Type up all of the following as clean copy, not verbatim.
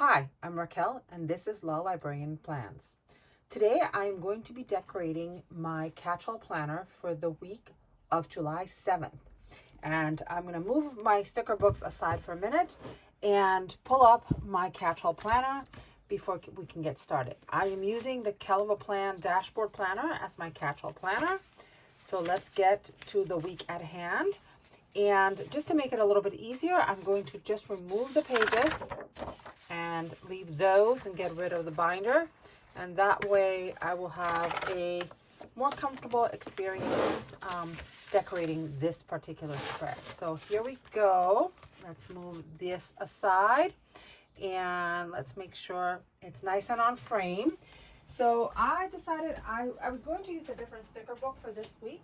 Hi, I'm Raquel, and this is Law Librarian Plans. Today I am going to be decorating my Catchall planner for the week of July 7th. And I'm going to move my sticker books aside for a minute and pull up my Catchall planner before we can get started. I am using the Kelva Plan Dashboard Planner as my Catchall planner. So let's get to the week at hand. And just to make it a little bit easier, I'm going to just remove the pages and leave those and get rid of the binder. And that way I will have a more comfortable experience decorating this particular spread. So here we go. Let's move this aside and let's make sure it's nice and on frame. So I decided I was going to use a different sticker book for this week,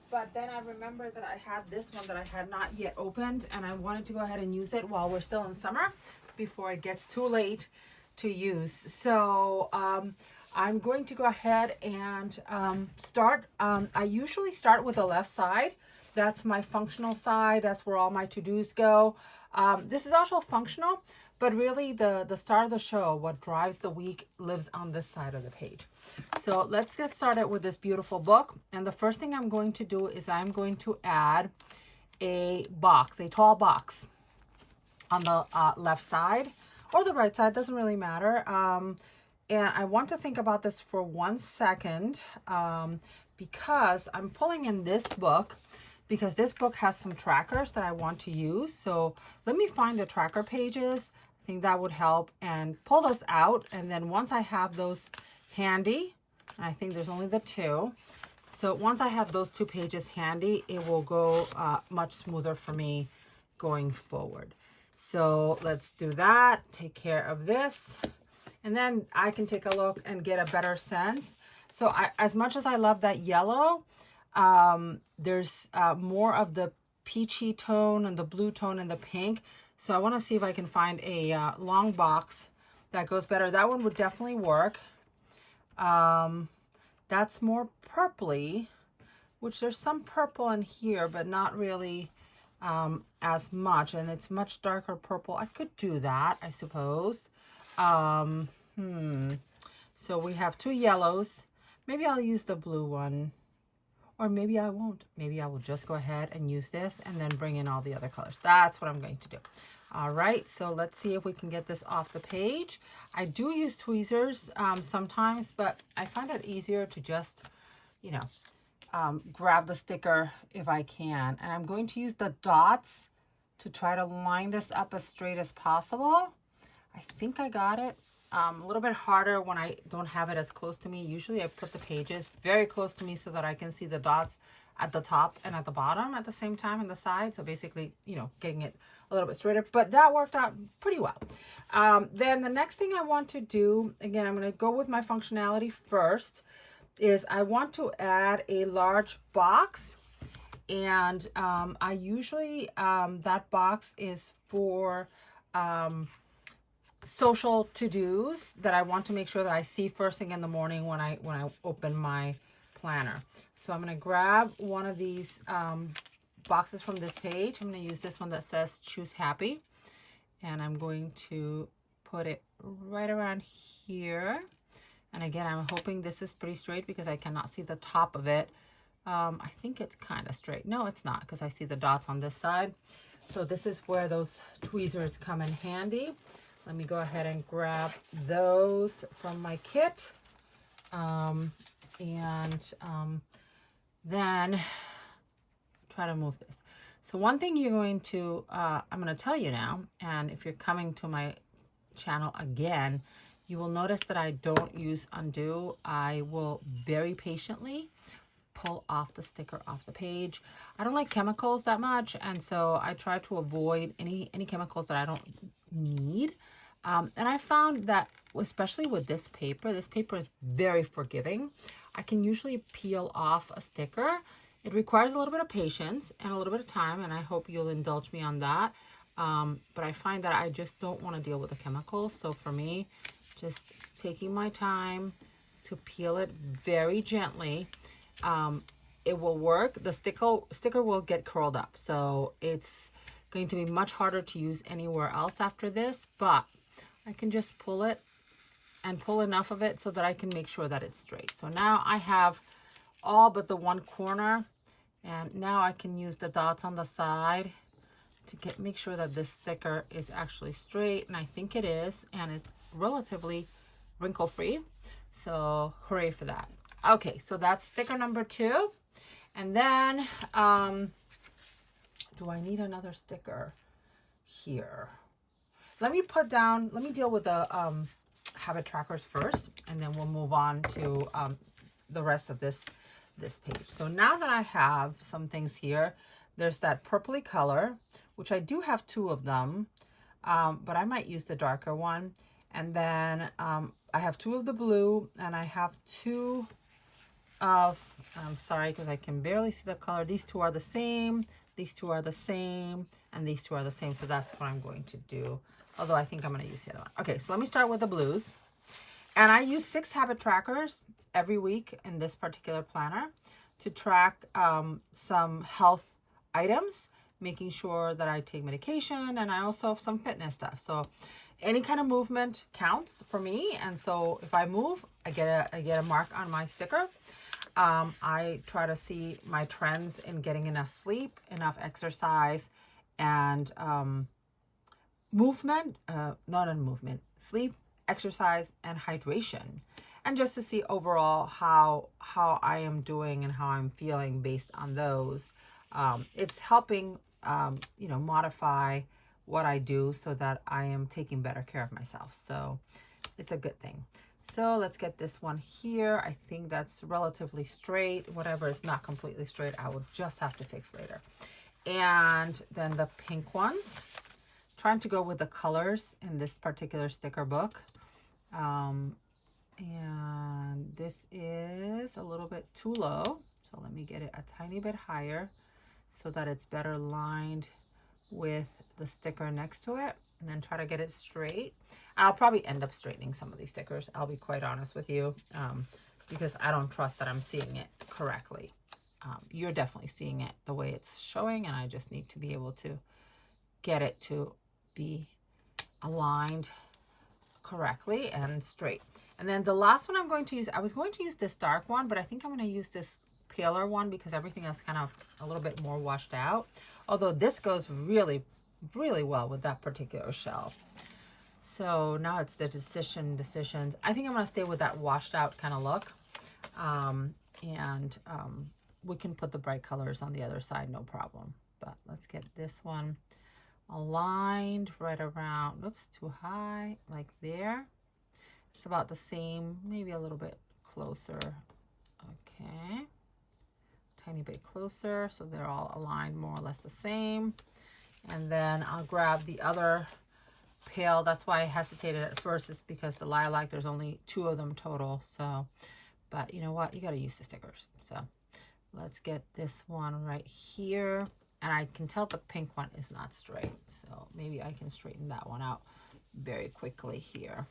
but then I remembered that I had this one that I had not yet opened, and I wanted to go ahead and use it while we're still in summer before it gets too late to use. So I'm going to go ahead and start. I usually start with the left side. That's my functional side. That's where all my to-dos go. This is also functional, but really the start of the show, what drives the week, lives on this side of the page. So let's get started with this beautiful book. And the first thing I'm going to do is I'm going to add a box, a tall box on the left side or the right side, doesn't really matter. And I want to think about this for 1 second because I'm pulling in this book because this book has some trackers that I want to use. So let me find the tracker pages. I think that would help, and pull those out. And then once I have those handy, and I think there's only the two. So once I have those 2 pages handy, it will go much smoother for me going forward. So let's do that, take care of this, and then I can take a look and get a better sense. So as much as I love that yellow, there's more of the peachy tone and the blue tone and the pink. So I want to see if I can find a long box that goes better. That one would definitely work. That's more purpley, which there's some purple in here, but not really as much, and it's much darker purple. I could do that, I suppose. So we have 2 yellows. Maybe I'll use the blue one, or maybe I won't. Maybe I will just go ahead and use this and then bring in all the other colors. That's what I'm going to do. All right, so let's see if we can get this off the page. I do use tweezers sometimes, but I find it easier to just, grab the sticker if I can. And I'm going to use the dots to try to line this up as straight as possible. I think I got it. A little bit harder when I don't have it as close to me. Usually I put the pages very close to me so that I can see the dots at the top and at the bottom at the same time on the side. So basically, getting it a little bit straighter, but that worked out pretty well. Then the next thing I want to do, again, I'm going to go with my functionality first, is I want to add a large box. And I usually, that box is for social to-dos that I want to make sure that I see first thing in the morning when I open my planner. So I'm going to grab one of these boxes from this page. I'm going to use this one that says Choose Happy, and I'm going to put it right around here. And again, I'm hoping this is pretty straight because I cannot see the top of it. I think it's kind of straight. No, it's not, because I see the dots on this side. So this is where those tweezers come in handy. Let me go ahead and grab those from my kit. Then try to move this. So one thing you're going to, I'm going to tell you now, and if you're coming to my channel again, you will notice that I don't use undo. I will very patiently pull off the sticker off the page. I don't like chemicals that much, and so I try to avoid any chemicals that I don't need. And I found that, especially with this paper is very forgiving. I can usually peel off a sticker. It requires a little bit of patience and a little bit of time, and I hope you'll indulge me on that. But I find that I just don't want to deal with the chemicals. So for me, just taking my time to peel it very gently, it will work. The sticker will get curled up, so it's going to be much harder to use anywhere else after this, but I can just pull it and pull enough of it so that I can make sure that it's straight. So now I have all but the one corner, and now I can use the dots on the side to make sure that this sticker is actually straight, and I think it is, and it's relatively wrinkle free. So hooray for that. Okay, so that's sticker number 2. And then do I need another sticker here? Let me deal with the habit trackers first, and then we'll move on to the rest of this page. So now that I have some things here, there's that purpley color, which I do have 2 of them, but I might use the darker one. And then I have 2 of the blue, and I have 2 of, I'm sorry because I can barely see the color. These 2 are the same, these 2 are the same, and these 2 are the same. So that's what I'm going to do. Although I think I'm going to use the other one. Okay, so let me start with the blues. And I use 6 habit trackers every week in this particular planner to track some health items, making sure that I take medication, and I also have some fitness stuff. So any kind of movement counts for me. And so if I move, I get a mark on my sticker. I try to see my trends in getting enough sleep, enough exercise, and sleep, exercise, and hydration. And just to see overall how I am doing and how I'm feeling based on those. It's helping, modify what I do so that I am taking better care of myself. So it's a good thing. So let's get this one here. I think that's relatively straight. Whatever is not completely straight, I will just have to fix later. And then the pink ones, trying to go with the colors in this particular sticker book. And this is a little bit too low. So let me get it a tiny bit higher so that it's better lined with the sticker next to it, and then try to get it straight. I'll probably end up straightening some of these stickers, I'll be quite honest with you, because I don't trust that I'm seeing it correctly. You're definitely seeing it the way it's showing, and I just need to be able to get it to be aligned correctly and straight. And then the last one I'm going to use, I was going to use this dark one, but I think I'm going to use this paler one because everything is kind of a little bit more washed out. Although this goes really, really well with that particular shell. So now it's the decisions. I think I'm going to stay with that washed out kind of look. We can put the bright colors on the other side, no problem. But let's get this one aligned right around, oops, too high, like there. It's about the same, maybe a little bit closer. Okay. Tiny bit closer, so they're all aligned more or less the same. And then I'll grab the other pale. That's why I hesitated at first, is because the lilac, there's only 2 of them total. So, but you know what? You got to use the stickers. So let's get this one right here. And I can tell the pink one is not straight. So maybe I can straighten that one out very quickly here.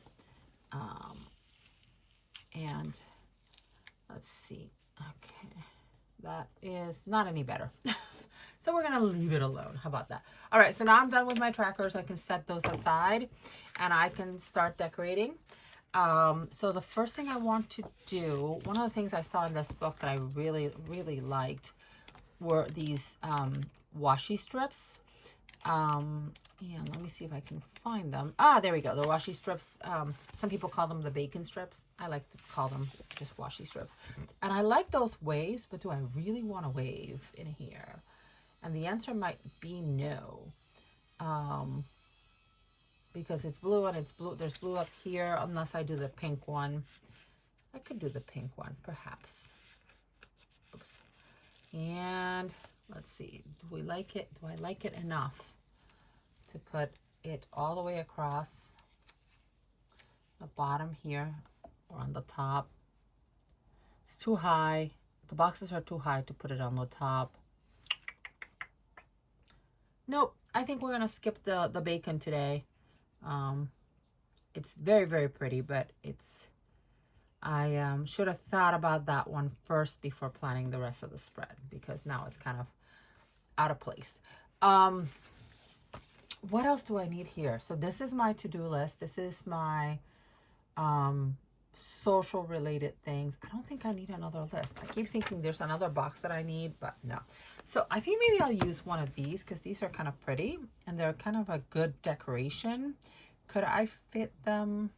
And let's see. Okay. That is not any better. So we're going to leave it alone. How about that? All right. So now I'm done with my trackers. I can set those aside and I can start decorating. So the first thing I want to do, one of the things I saw in this book that I really, really liked were these washi strips. And let me see if I can find them. Ah, there we go. The washi strips. Some people call them the bacon strips. I like to call them just washi strips. And I like those waves, but do I really want a wave in here? And the answer might be no. Because it's blue and it's blue. There's blue up here, unless I do the pink one. I could do the pink one, perhaps. Oops. And let's see. Do we like it? Do I like it enough to put it all the way across the bottom here or on the top? It's too high. The boxes are too high to put it on the top. Nope. I think we're going to skip the bacon today. It's very, very pretty, but I should have thought about that one first before planning the rest of the spread, because now it's kind of out of place. what else do I need here? So this is my to-do list. This is my social related things. I don't think I need another list. I keep thinking there's another box that I need, but no. So I think maybe I'll use one of these because these are kind of pretty and they're kind of a good decoration. Could I fit them?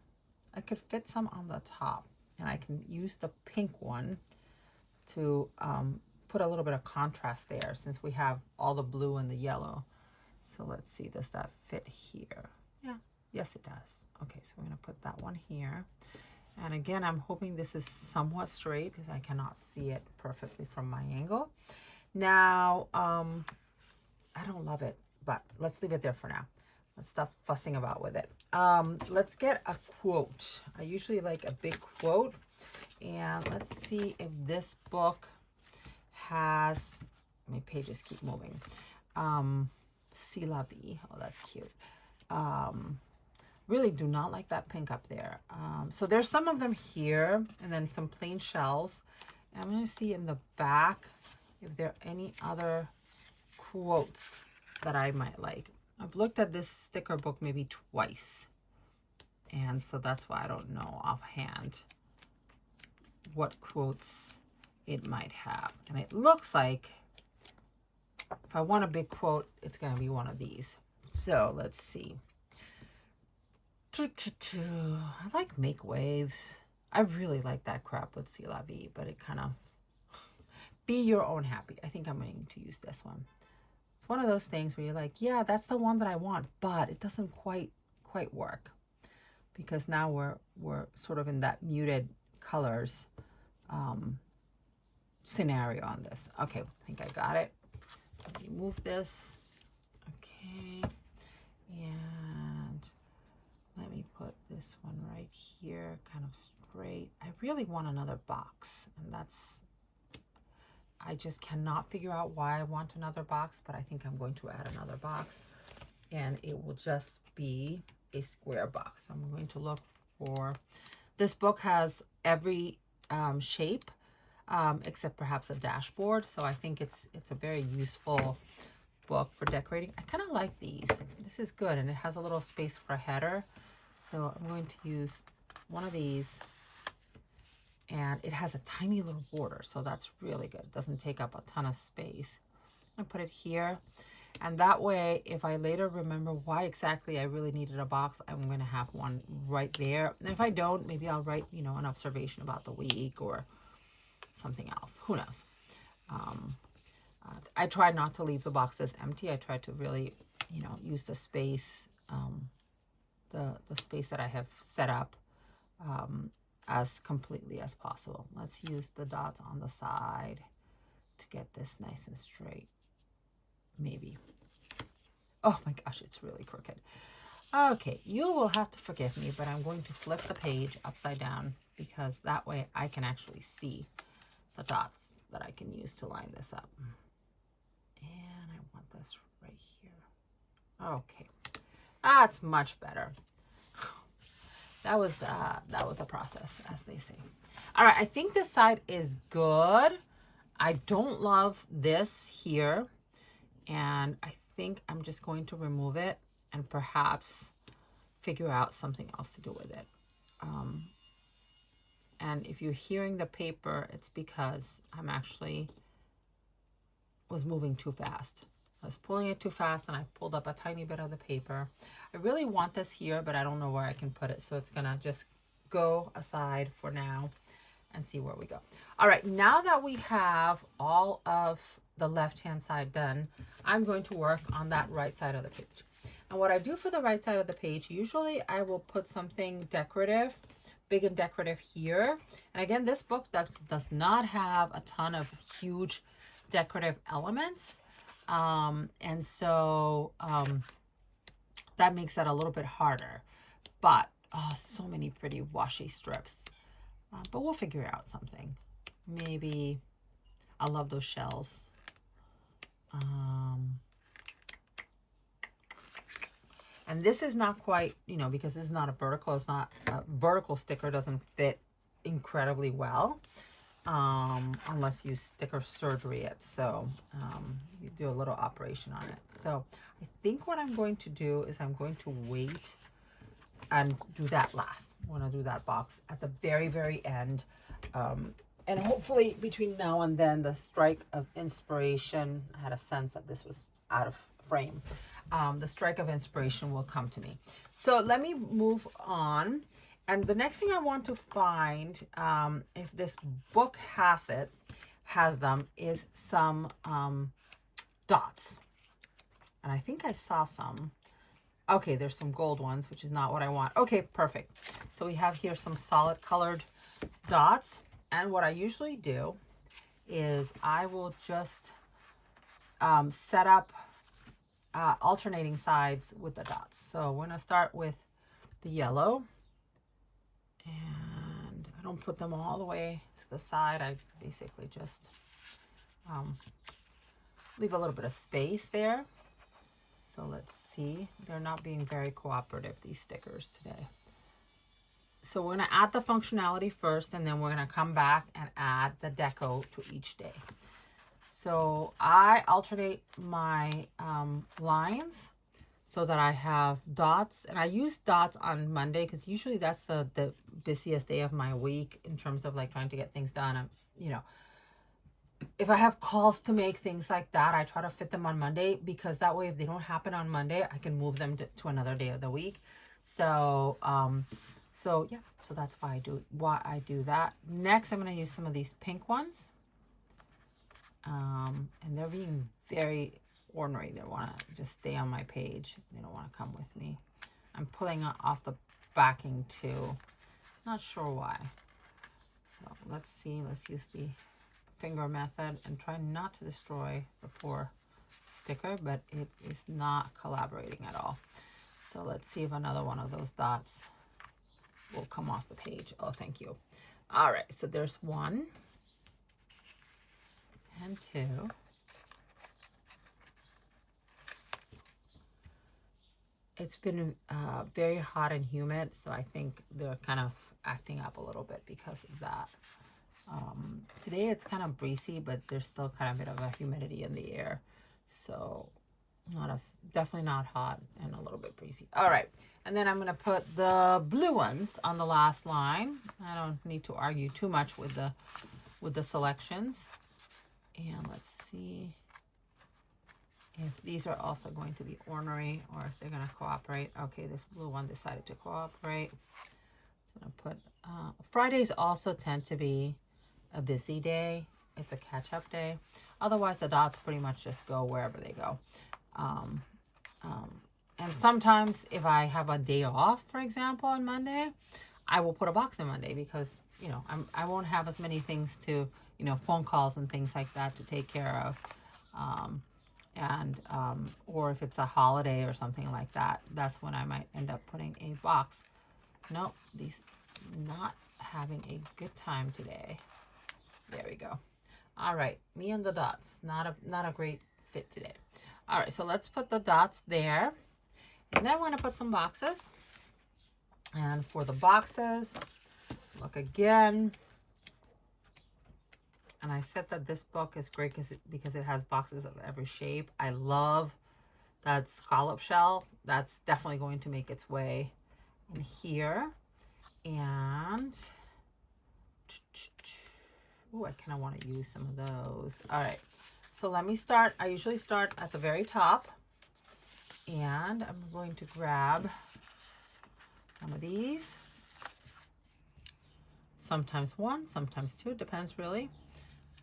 I could fit some on the top, and I can use the pink one to put a little bit of contrast there since we have all the blue and the yellow. So let's see, does that fit here? Yeah, yes it does. Okay, so we're gonna put that one here. And again, I'm hoping this is somewhat straight because I cannot see it perfectly from my angle. Now, I don't love it, but let's leave it there for now. Let's stop fussing about with it. Let's get a quote. I usually like a big quote. And let's see if this book has, my pages keep moving. C'est la vie. Oh, that's cute. Really do not like that pink up there. So there's some of them here and then some plain shells. And I'm going to see in the back if there are any other quotes that I might like. I've looked at this sticker book maybe twice. And so that's why I don't know offhand what quotes it might have. And it looks like if I want a big quote, it's going to be one of these. So let's see. I like Make Waves. I really like that crap with C'est la vie, but it kind of be your own happy. I think I'm going to use this one. It's one of those things where you're like, yeah, that's the one that I want, but it doesn't quite work because now we're sort of in that muted colors scenario on this. Okay, I think I got it. Let me move this. Okay, and let me put this one right here, kind of straight. I really want another box, and I just cannot figure out why I want another box, but I think I'm going to add another box, and it will just be a square box. I'm going to look for, this book has every shape except perhaps a dashboard, so I think it's a very useful book for decorating. I kind of like these. This is good, and it has a little space for a header, so I'm going to use one of these, and it has a tiny little border, so that's really good. It doesn't take up a ton of space. I'm gonna put it here, and that way if I later remember why exactly I really needed a box, I'm gonna have one right there. And if I don't, maybe I'll write, you know, an observation about the week or something else. Who knows? I try not to leave the boxes empty. I try to really, you know, use the space, the space that I have set up as completely as possible. Let's use the dots on the side to get this nice and straight. Maybe. Oh my gosh, it's really crooked. Okay, you will have to forgive me, but I'm going to flip the page upside down because that way I can actually see the dots that I can use to line this up. And I want this right here. Okay, that's much better. That was a process, as they say. All right, I think this side is good. I don't love this here, and I think I'm just going to remove it and perhaps figure out something else to do with it. And if you're hearing the paper, it's because I'm actually was moving too fast. I was pulling it too fast and I pulled up a tiny bit of the paper. I really want this here, but I don't know where I can put it. So it's gonna just go aside for now and see where we go. All right, now that we have all of the left-hand side done, I'm going to work on that right side of the page. And what I do for the right side of the page, usually I will put something decorative, big and decorative here. And again, this book does not have a ton of huge decorative elements. And so that makes it a little bit harder. But so many pretty washi strips. But we'll figure out something. Maybe I love those shells. And this is not quite, you know, because this is not a vertical, it's not a vertical sticker, doesn't fit incredibly well. unless you sticker surgery it. So you do a little operation on it. So I think what I'm going to do is I'm going to wait and do that last. I'm going to do that box at the very, very end. And hopefully between now and then, the strike of inspiration, I had a sense that this was out of frame. The strike of inspiration will come to me. So let me move on. And the next thing I want to find, if this book has them, is some dots. And I think I saw some. Okay, there's some gold ones, which is not what I want. Okay, perfect. So we have here some solid colored dots. And what I usually do is I will just set up alternating sides with the dots. So we're going to start with the yellow. And I don't put them all the way to the side. I basically just leave a little bit of space there. So let's see. They're not being very cooperative, these stickers today. So we're going to add the functionality first, and then we're going to come back and add the deco to each day. So I alternate my lines so that I have dots. And I use dots on Monday because usually that's the busiest day of my week in terms of like trying to get things done. You know, if I have calls to make, things like that, I try to fit them on Monday, because that way if they don't happen on Monday, I can move them to another day of the week. So yeah, so that's why I do that. Next, I'm going to use some of these pink ones. And they're being very ornery. They want to just stay on my page. They don't want to come with me. I'm pulling off the backing too. Not sure why. So let's see. Let's use the finger method and try not to destroy the poor sticker, but it is not collaborating at all. So let's see if another one of those dots will come off the page. Oh, thank you. All right, so there's one and two. It's been very hot and humid, so I think they're kind of acting up a little bit because of that. Today it's kind of breezy, but there's still kind of a bit of a humidity in the air. So definitely not hot and a little bit breezy. All right. And then I'm going to put the blue ones on the last line. I don't need to argue too much with the selections. And let's see if these are also going to be ornery or if they're going to cooperate. Okay, this blue one decided to cooperate. I'm going to put, Fridays also tend to be a busy day. It's a catch-up day. Otherwise, the dots pretty much just go wherever they go. And sometimes if I have a day off, for example, on Monday, I will put a box on Monday because, you know, I won't have as many things to, you know, phone calls and things like that to take care of. Or if it's a holiday or something like that, that's when I might end up putting a box. Nope, these not having a good time today. There we go. All right, me and the dots, not a great fit today. All right, so let's put the dots there. And then we're going to put some boxes. And for the boxes, look again. And I said that this book is great because it has boxes of every shape. I love that scallop shell. That's definitely going to make its way in here. And oh, I kind of want to use some of those. All right, so let me start. I usually start at the very top. And I'm going to grab one of these. Sometimes one, sometimes two, depends really.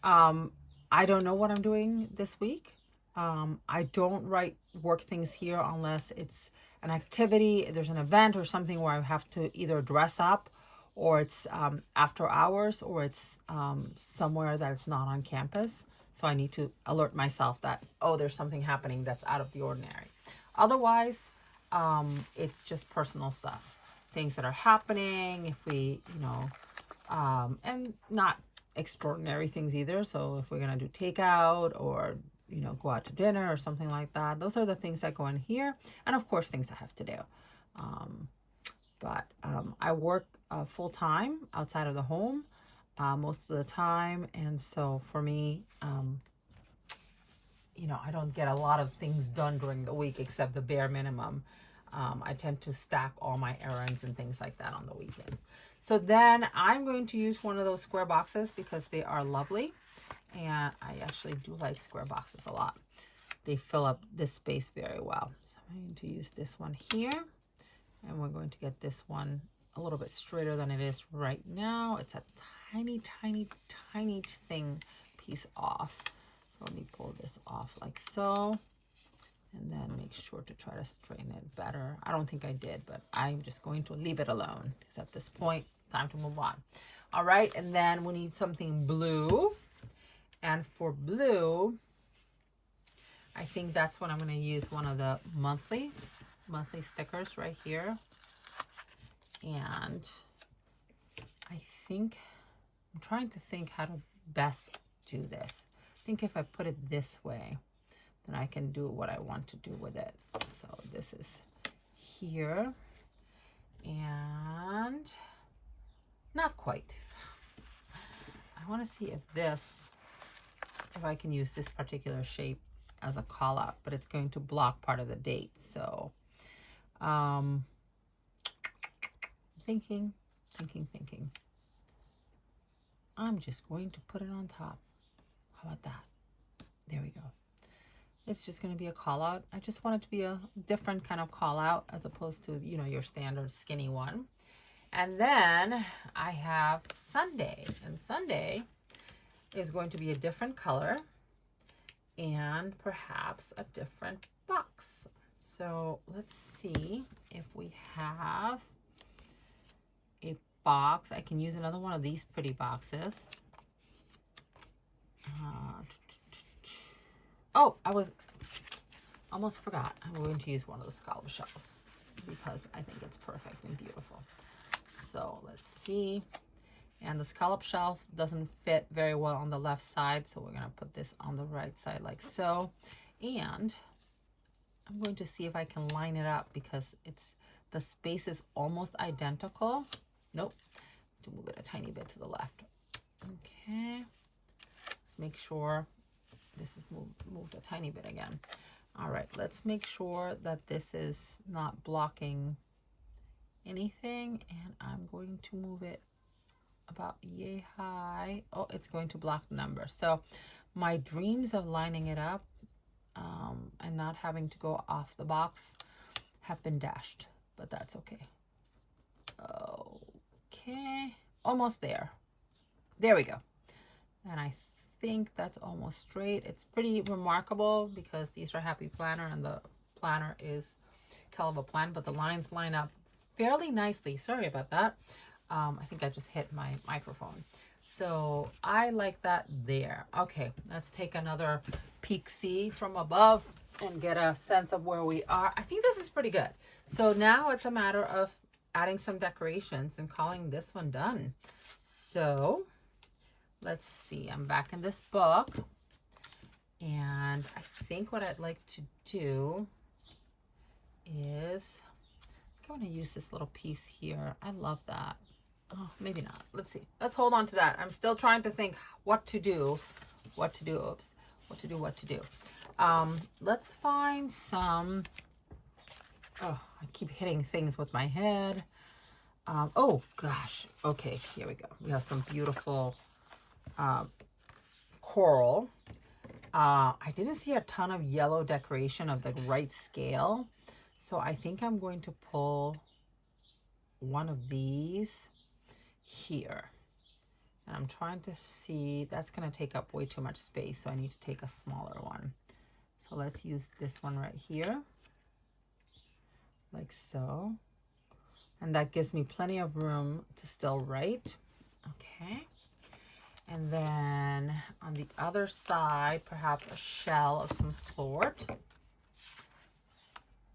I don't know what I'm doing this week. I don't work things here unless it's an activity, there's an event or something where I have to either dress up, or it's after hours, or it's somewhere that it's not on campus. So I need to alert myself that, oh, there's something happening that's out of the ordinary. Otherwise, it's just personal stuff, things that are happening. If we, you know, and not extraordinary things either. So if we're going to do takeout or, you know, go out to dinner or something like that, those are the things that go in here. And of course, things I have to do. But I work full time outside of the home. most of the time. And so for me, you know, I don't get a lot of things done during the week except the bare minimum. I tend to stack all my errands and things like that on the weekends. So then I'm going to use one of those square boxes because they are lovely. And I actually do like square boxes a lot. They fill up this space very well. So I'm going to use this one here. And we're going to get this one a little bit straighter than it is right now. It's a tiny, tiny, tiny thing piece off. So let me pull this off like so. And then make sure to try to straighten it better. I don't think I did, but I'm just going to leave it alone because at this point, it's time to move on. All right, and then we need something blue. And for blue, I think that's when I'm going to use one of the monthly stickers right here. And I think, I'm trying to think how to best do this. I think if I put it this way, then I can do what I want to do with it. So this is here, and not quite. I want to see if I can use this particular shape as a call out, but it's going to block part of the date. So thinking. I'm just going to put it on top. How about that? There we go. It's just going to be a call out. I just want it to be a different kind of call out as opposed to, you know, your standard skinny one. And then I have Sunday, and Sunday is going to be a different color and perhaps a different box. So let's see if we have a box. I can use another one of these pretty boxes. Oh, I almost forgot. I'm going to use one of the scallop shells because I think it's perfect and beautiful. So let's see. And the scallop shell doesn't fit very well on the left side, so we're going to put this on the right side like so. And I'm going to see if I can line it up because the space is almost identical. Nope. To move it a tiny bit to the left. Okay. Let's make sure this is moved a tiny bit again. All right, let's make sure that this is not blocking anything, and I'm going to move it about yay high. Oh, it's going to block the number. So my dreams of lining it up and not having to go off the box have been dashed, but that's okay. Okay, almost there. There we go. And I think that's almost straight. It's pretty remarkable because these are Happy Planner and the planner is Caliber Plan, but the lines line up fairly nicely. Sorry about that. I think I just hit my microphone. So I like that there. Okay, let's take another peek-see from above and get a sense of where we are. I think this is pretty good. So now it's a matter of adding some decorations and calling this one done. So let's see, I'm back in this book, and I think what I'd like to do is, I'm going to use this little piece here. I love that. Oh, maybe not. Let's see. Let's hold on to that. I'm still trying to think what to do. Oops. What to do. Let's find some, oh, I keep hitting things with my head. Oh gosh. Okay, here we go. We have some beautiful coral. I didn't see a ton of yellow decoration of the right scale, so I think I'm going to pull one of these here, and I'm trying to see, that's going to take up way too much space, so I need to take a smaller one. So let's use this one right here like so, and that gives me plenty of room to still write. Okay. And then on the other side, perhaps a shell of some sort.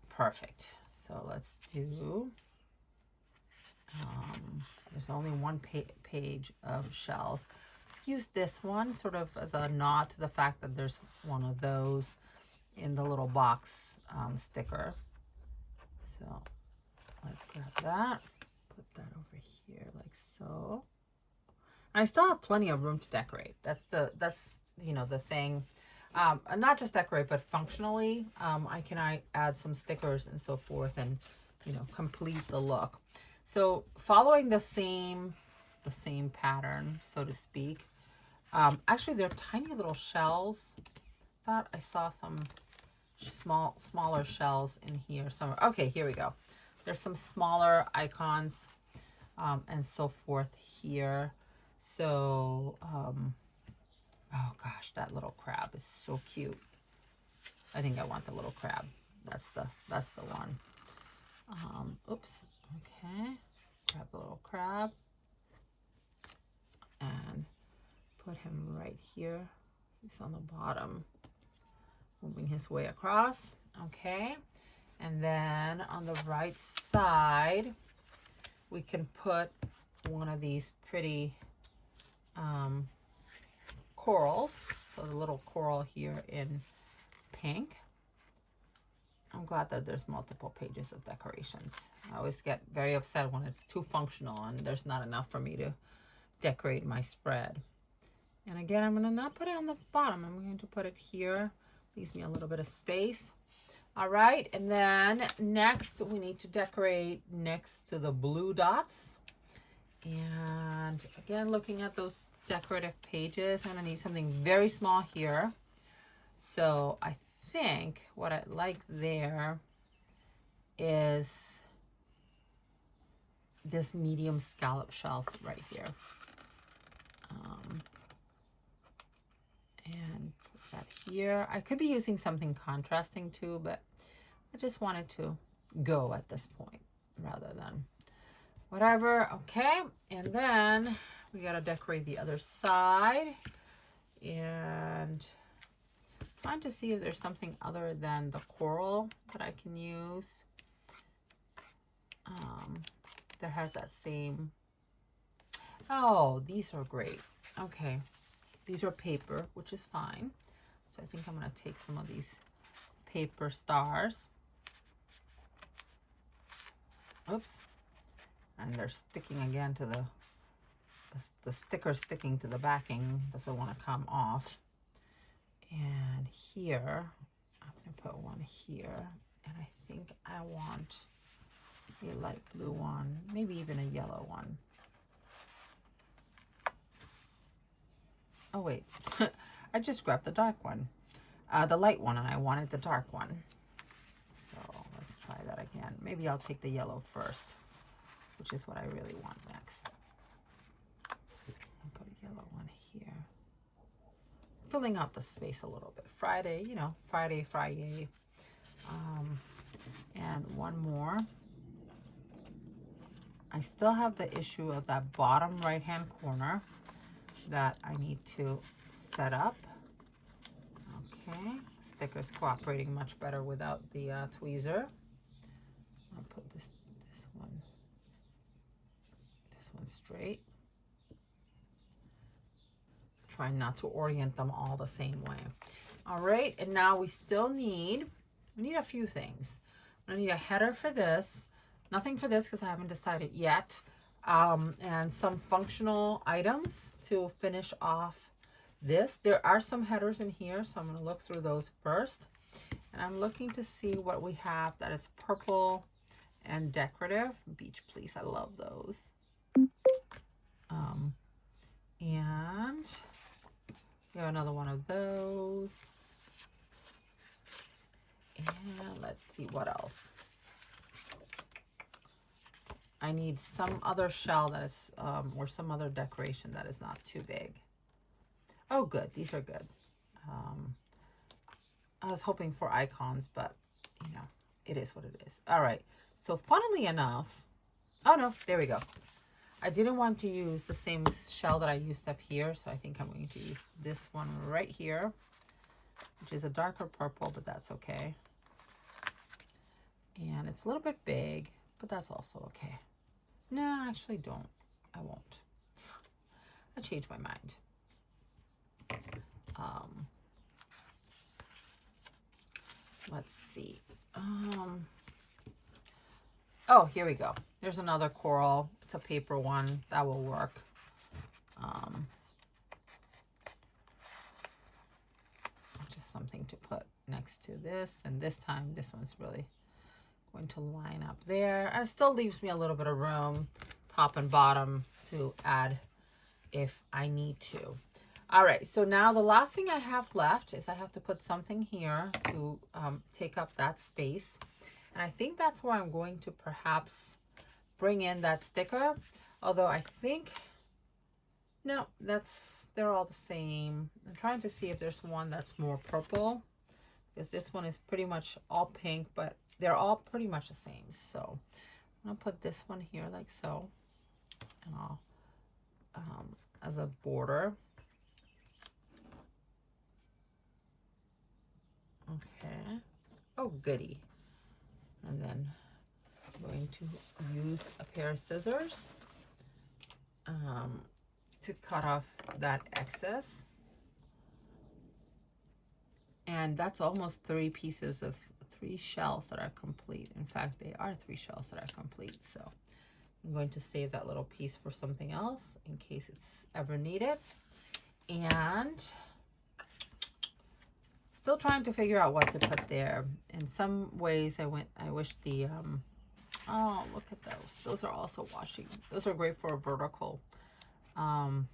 Perfect. So let's do, there's only one page of shells. Let's use this one sort of as a nod to the fact that there's one of those in the little box sticker. So let's grab that, put that over here like so. I still have plenty of room to decorate. That's you know, the thing. Not just decorate, but functionally, I can add some stickers and so forth, and you know, complete the look. So following the same pattern, so to speak. Actually, they're tiny little shells. Thought I saw some smaller shells in here somewhere. Okay, here we go. There's some smaller icons and so forth here. So, oh gosh, that little crab is so cute. I think I want the little crab. That's the one. Oops. Okay. Grab the little crab and put him right here. He's on the bottom, moving his way across. Okay. And then on the right side, we can put one of these pretty corals. So the little coral here in pink. I'm glad that there's multiple pages of decorations. I always get very upset when it's too functional and there's not enough for me to decorate my spread. And again, I'm going to not put it on the bottom. I'm going to put it here. Leaves me a little bit of space. All right, and then next we need to decorate next to the blue dots. And again, looking at those decorative pages, I'm going to need something very small here. So I think what I like there is this medium scallop shell right here. And put that here. I could be using something contrasting too, but I just wanted to go at this point rather than whatever. Okay, and then we got to decorate the other side, and trying to see if there's something other than the coral that I can use that has that same. Oh, these are great. Okay, these are paper, which is fine. So I think I'm going to take some of these paper stars. Oops. And they're sticking again to the sticker sticking to the backing. Doesn't want to come off. And here, I'm going to put one here. And I think I want a light blue one, maybe even a yellow one. Oh, wait. I just grabbed the dark one. The light one, and I wanted the dark one. So let's try that again. Maybe I'll take the yellow first, which is what I really want next. I'll put a yellow one here. Filling out the space a little bit. Friday, you know, Friday. And one more. I still have the issue of that bottom right-hand corner that I need to set up. Okay, sticker's cooperating much better without the tweezer. I'll put this one straight. Try not to orient them all the same way. All right, and now we need a few things. I need a header for this. Nothing for this because I haven't decided yet. And some functional items to finish off this. There are some headers in here, so I'm going to look through those first. And I'm looking to see what we have that is purple and decorative. Beach Please, I love those. And we have another one of those. And let's see what else. I need some other shell that is, or some other decoration that is not too big. Oh, good. These are good. I was hoping for icons, but, you know, it is what it is. All right. So, funnily enough, oh, no, there we go. I didn't want to use the same shell that I used up here, so I think I'm going to use this one right here, which is a darker purple, but that's okay. And it's a little bit big, but that's also okay. No, actually don't. I won't. I changed my mind. Let's see. Oh, here we go. There's another coral. It's a paper one. That will work. just something to put next to this. And this time, this one's really going to line up there. And it still leaves me a little bit of room, top and bottom, to add if I need to. All right, so now the last thing I have left is I have to put something here to take up that space. And I think that's where I'm going to perhaps bring in that sticker. Although I think, no, they're all the same. I'm trying to see if there's one that's more purple, because this one is pretty much all pink, but they're all pretty much the same. So I'm gonna put this one here like so, and I'll as a border. Okay. Oh, goody. And then I'm going to use a pair of scissors to cut off that excess. And that's almost 3 shells that are complete. In fact, they are 3 shells that are complete. So I'm going to save that little piece for something else in case it's ever needed. And still trying to figure out what to put there. In some ways, I wish the, oh, look at those. Those are also washing. Those are great for a vertical. I'm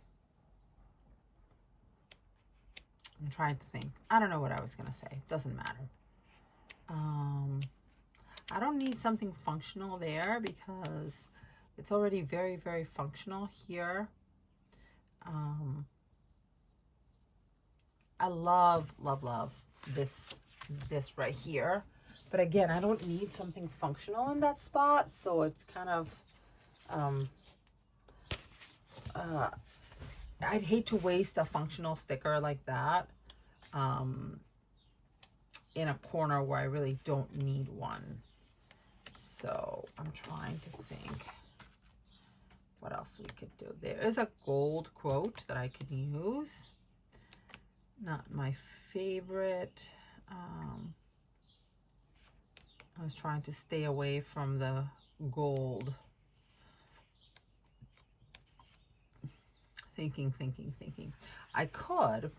trying to think. I don't know what I was going to say. Doesn't matter. I don't need something functional there because it's already very, very functional here. I love, love, love this right here. But again, I don't need something functional in that spot. So it's kind of, I'd hate to waste a functional sticker like that in a corner where I really don't need one. So I'm trying to think what else we could do. There is a gold quote that I could use. Not my favorite. I was trying to stay away from the gold. Thinking. I could.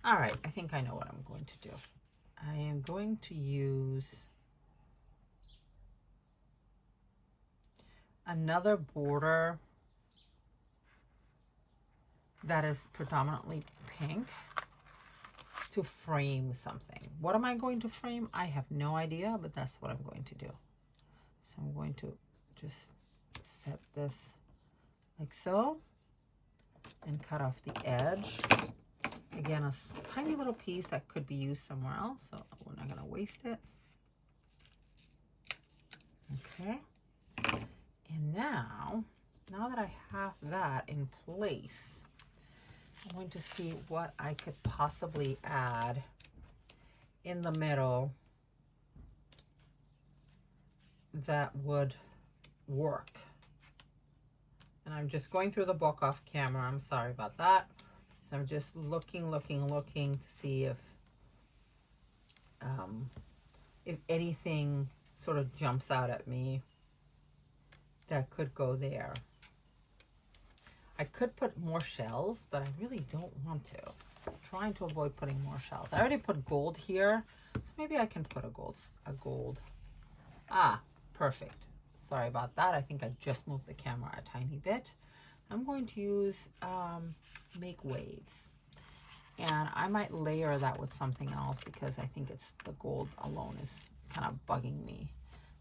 All right, I think I know what I'm going to do. I am going to use another border that is predominantly pink to frame something. What am I going to frame? I have no idea, but that's what I'm going to do. So I'm going to just set this like so and cut off the edge. Again, a tiny little piece that could be used somewhere else, so we're not going to waste it. Okay. And now that I have that in place, I'm going to see what I could possibly add in the middle that would work. And I'm just going through the book off camera. I'm sorry about that. So I'm just looking to see if anything sort of jumps out at me that could go there. I could put more shells, but I really don't want to. I'm trying to avoid putting more shells. I already put gold here, so maybe I can put a gold. Ah, perfect. Sorry about that. I think I just moved the camera a tiny bit. I'm going to use Make Waves. And I might layer that with something else because I think it's the gold alone is kind of bugging me.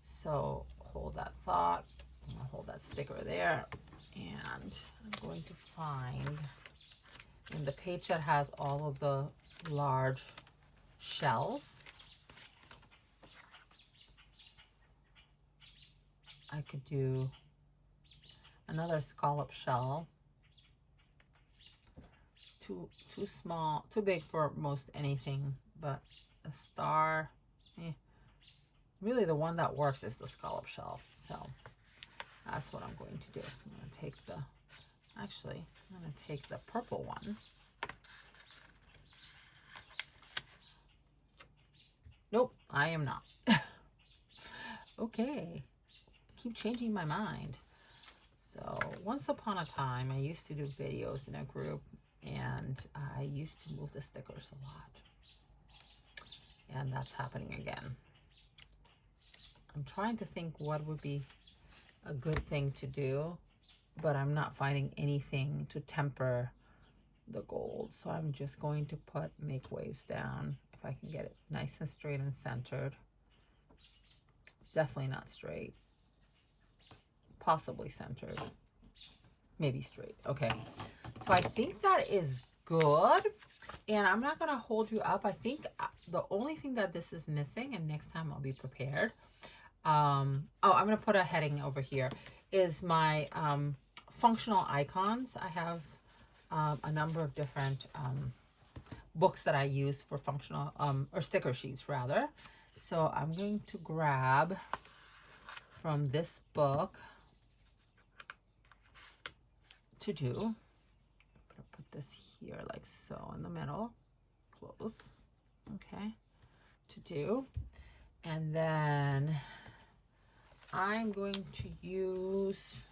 So hold that thought. I'm going to hold that sticker there. And I'm going to find in the page that has all of the large shells, I could do another scallop shell. It's too small, too big for most anything, but a star, really the one that works is the scallop shell. So that's what I'm going to do. I'm going to take I'm going to take the purple one. Nope, I am not. Okay. Keep changing my mind. So once upon a time, I used to do videos in a group, and I used to move the stickers a lot. And that's happening again. I'm trying to think what would be a good thing to do, but I'm not finding anything to temper the gold. So I'm just going to make waves down if I can get it nice and straight and centered. Definitely not straight. Possibly centered. Maybe straight. Okay. So I think that is good. And I'm not going to hold you up. I think the only thing that this is missing, and next time I'll be prepared. I'm going to put a heading over here, is my functional icons. I have a number of different books that I use for functional, or sticker sheets rather. So I'm going to grab from this book to do. I'm going to put this here like so in the middle, close, okay, to do. And then I'm going to use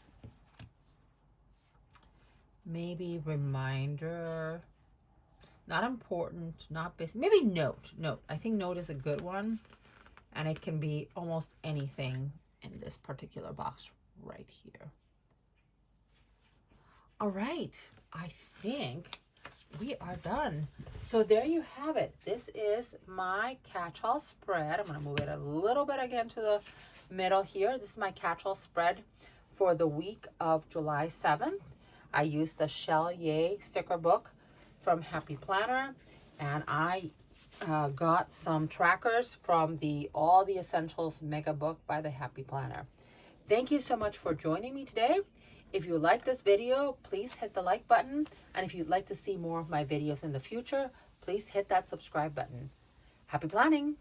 maybe reminder, not important, not basic, maybe note. I think note is a good one, and it can be almost anything in this particular box right here. All right, I think we are done. So there you have it. This is my Catchall spread. I'm going to move it a little bit again to the middle here. This is my Catchall spread for the week of July 7th. I used the Shell Yay sticker book from Happy Planner, and I got some trackers from the All the Essentials Mega Book by the Happy Planner. Thank you so much for joining me today. If you like this video, please hit the like button. And if you'd like to see more of my videos in the future, please hit that subscribe button. Happy planning!